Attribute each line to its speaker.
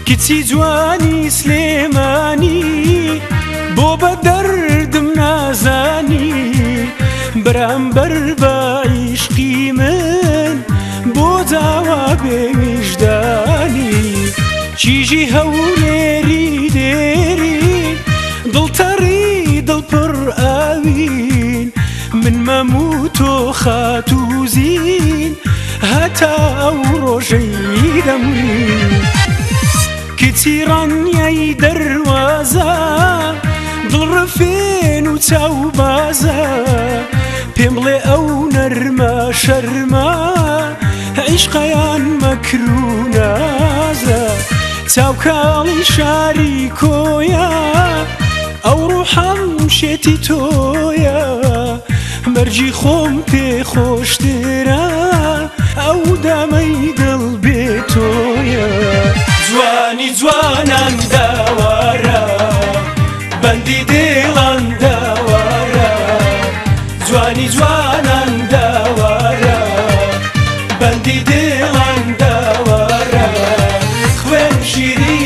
Speaker 1: کچی جوانی سلێمانی بۆ بە دەردم نازانی بەرامبەر بە عیشقی من بۆ داوا بێویژدانی کیژی هەولێری دێرین دڵتەڕی دڵپڕ ئاوین من مەموو تۆ خاتوزین هەتا ئەو ڕۆژەی دەمرین کچی ڕەنیای دەروازە دڵڕەفێن و چاوبازە پێم بڵێ ئەو نەرمە شەرمە عیشقەیان مەکر و نازە چاوکاڵی شاری کۆیە ئەو ڕوحەم شێتی تۆیە مەرجی خۆم پێ خۆشترە ئەو دامەی دڵ بێ تۆیە جوانی جوانان داوارە بەندی دڵان داوارە جوانی جوانان داوارە بەندی دڵان داوارە خوێن شیرین